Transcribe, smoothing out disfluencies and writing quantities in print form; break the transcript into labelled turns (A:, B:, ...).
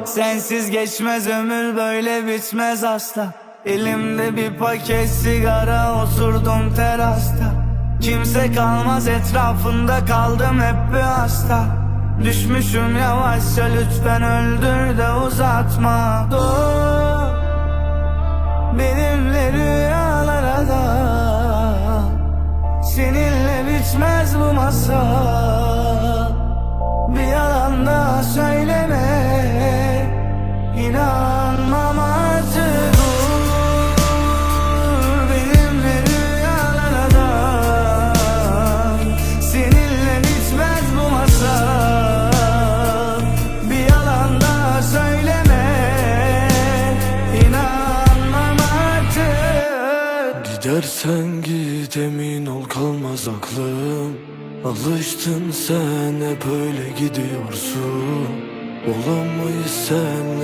A: Sensiz geçmez ömür, böyle bitmez asla. Elimde bir paket sigara, oturdum terasta. Kimse kalmaz etrafında, kaldım hep bir hasta. Düşmüşüm yavaşça, lütfen öldür de uzatma. Dur benimle rüyalara da, seninle bitmez bu masal. Bir yalan daha söyleme, İnanmam artık. Dur benimle rüyalara da, seninle bitmez bu masal. Bir yalan daha söyleme, İnanmam artık.
B: Gidersen git, emin ol kalmaz aklım. Alıştın sen, hep öyle gidiyorsun. Olamayız senle,